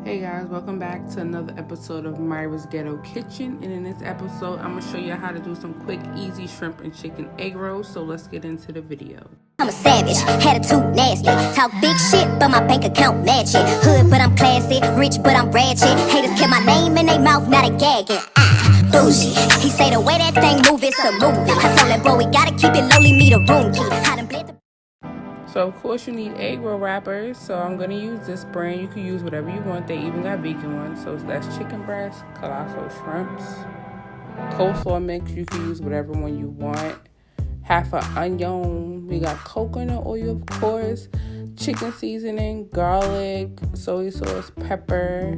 Hey guys, welcome back to another episode of Myra's Ghetto Kitchen. And in this episode, I'm going to show you how to do some quick, easy shrimp and chicken egg rolls. So let's get into the video. I'm a savage, attitude nasty. Talk big shit, but my bank account match it. Hood, but I'm classy. Rich, but I'm ratchet. Haters kept my name in their mouth, not a gagging. Bougie. He say the way that thing move, it's a movie. I told that boy we gotta keep it lowly, me the room key. I done bled the... So of course you need egg roll wrappers. So I'm going to use this brand. You can use whatever you want. They even got vegan ones. So that's chicken breast, colossal shrimps, coleslaw mix. You can use whatever one you want. Half an onion. We got coconut oil, of course, chicken seasoning, garlic, soy sauce, pepper.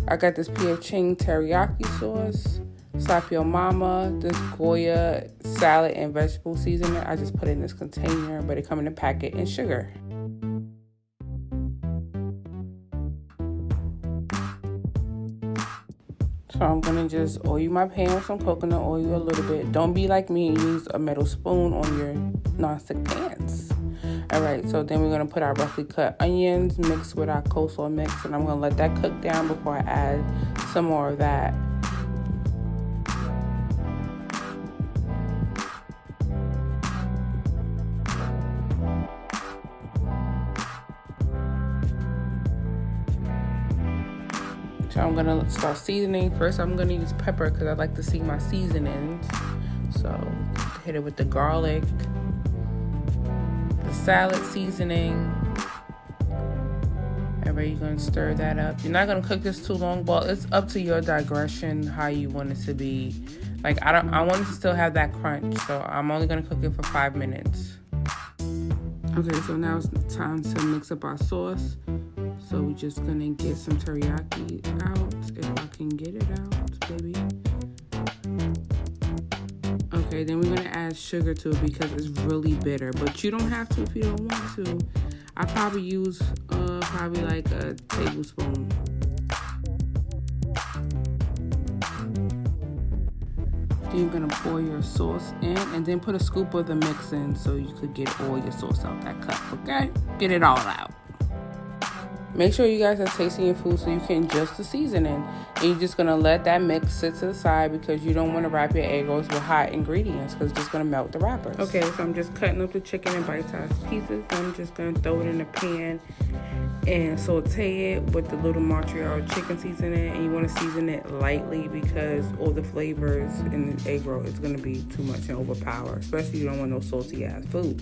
I got this P.F. Ching teriyaki sauce. Slap Your Mama, this Goya salad and vegetable seasoning. I just put it in this container, but it come in a packet, and sugar. So I'm gonna just oil my pan with some coconut oil a little bit. Don't be like me and use a metal spoon on your nonstick pans. Alright, so then we're gonna put our roughly cut onions mixed with our coleslaw mix, and I'm gonna let that cook down before I add some more of that. So I'm going to start seasoning. First, I'm going to use pepper because I like to see my seasonings. So hit it with the garlic, the salad seasoning. And you're going to stir that up. You're not going to cook this too long. Well, it's up to your digression how you want it to be. Like, I want it to still have that crunch. So I'm only going to cook it for 5 minutes. Okay, so now it's time to mix up our sauce. So we're just gonna get some teriyaki out, if I can get it out, baby. Okay, then we're gonna add sugar to it because it's really bitter, but you don't have to if you don't want to. I probably use like a tablespoon. Then you're gonna pour your sauce in and then put a scoop of the mix in so you could get all your sauce out that cup, okay? Get it all out. Make sure you guys are tasting your food so you can adjust the seasoning. And you're just going to let that mix sit to the side because you don't want to wrap your egg rolls with hot ingredients because it's just going to melt the wrappers. Okay, so I'm just cutting up the chicken in bite-sized pieces. I'm just going to throw it in the pan and saute it with the little Montreal chicken seasoning. And you want to season it lightly because all the flavors in the egg roll is going to be too much and overpower. Especially you don't want no salty-ass food.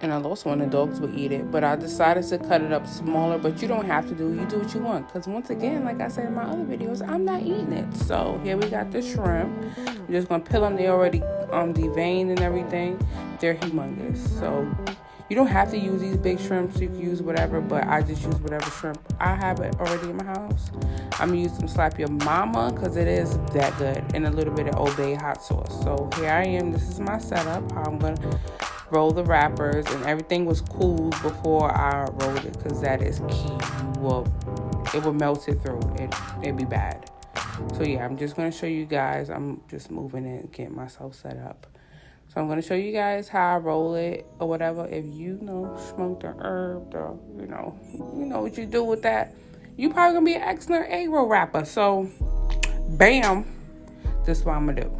And I lost one, the dogs would eat it. But I decided to cut it up smaller, but you don't have to do. You do what you want. Because once again, like I said in my other videos, I'm not eating it. So here we got the shrimp. I'm just going to peel them. They're already deveined and everything. They're humongous. So you don't have to use these big shrimps. You can use whatever, but I just use whatever shrimp I have it already in my house. I'm going to use some Slap Your Mama because it is that good. And a little bit of Old Bay hot sauce. So here I am. This is my setup. How I'm going to roll the wrappers, and everything was cooled before I rolled it because that is key. It will melt it through. It'd be bad. So yeah, I'm just going to show you guys. I'm just moving it and getting myself set up. So I'm going to show you guys how I roll it or whatever. If you know smoke the herb, or you know what you do with that, you probably going to be an excellent egg roll wrapper. So bam, this is what I'm going to do.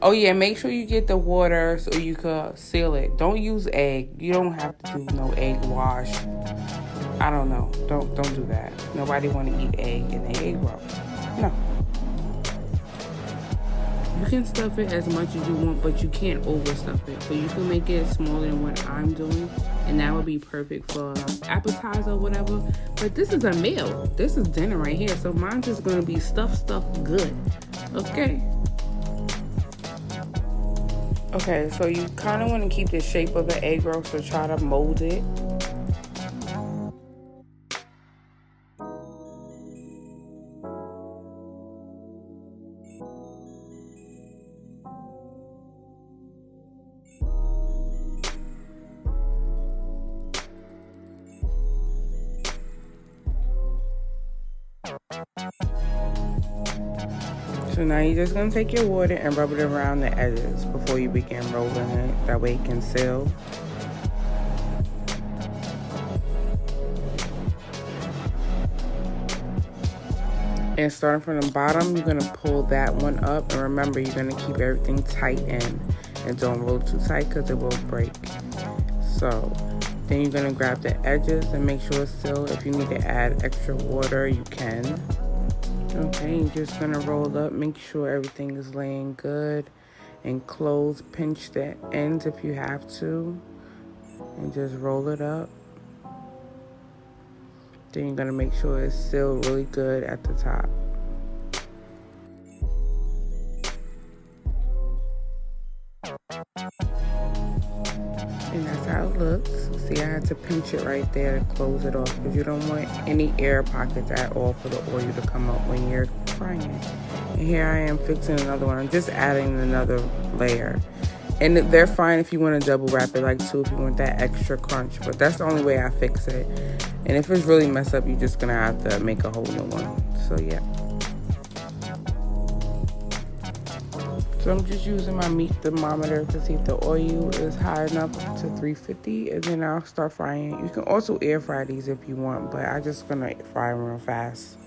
Oh yeah, make sure you get the water so you can seal it. Don't use egg. You don't have to do no egg wash. I don't know. Don't do that. Nobody want to eat egg in the egg roll. No. You can stuff it as much as you want, but you can't overstuff it. So you can make it smaller than what I'm doing, and that would be perfect for appetizer or whatever. But this is a meal. This is dinner right here. So mine's just gonna be stuffed good. Okay. Okay, so you kind of want to keep the shape of the egg roll, so try to mold it. So now you're just going to take your water and rub it around the edges before you begin rolling it. That way it can seal. And starting from the bottom, you're gonna pull that one up, and remember, you're gonna keep everything tight in, and don't roll too tight because it will break. So then you're gonna grab the edges and make sure it's still. If you need to add extra water, you can. Okay, you're just gonna roll up, make sure everything is laying good and close. Pinch the ends if you have to, and just roll it up. Then you're gonna make sure it's still really good at the top. And that's how it looks. See, I had to pinch it right there to close it off because you don't want any air pockets at all for the oil to come up when you're frying it. And here I am fixing another one. I'm just adding another layer. And they're fine if you want to double wrap it like two if you want that extra crunch. But that's the only way I fix it. And if it's really messed up, you're just going to have to make a whole new one. So yeah. So I'm just using my meat thermometer to see if the oil is high enough to 350, and then I'll start frying it. You can also air fry these if you want, but I'm just gonna fry them real fast.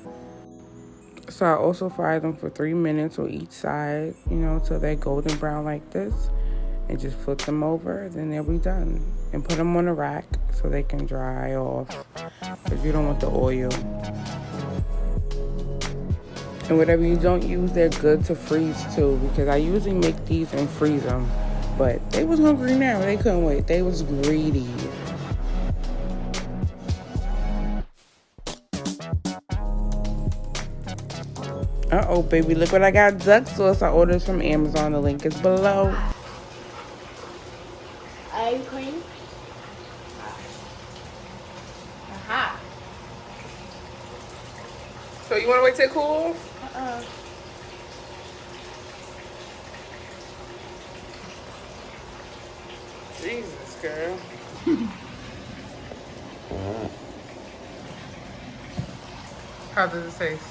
So I also fry them for 3 minutes on each side, you know, till they're golden brown like this, and just flip them over, then they'll be done. And put them on a rack so they can dry off, because you don't want the oil. And whatever you don't use, they're good to freeze too, because I usually make these and freeze them. But they was hungry now. They couldn't wait. They was greedy. Uh-oh, baby. Look what I got. Duck sauce. I ordered from Amazon. The link is below. Ice cream. Aha. So you want to wait till it cool? Jesus, girl. How does it taste?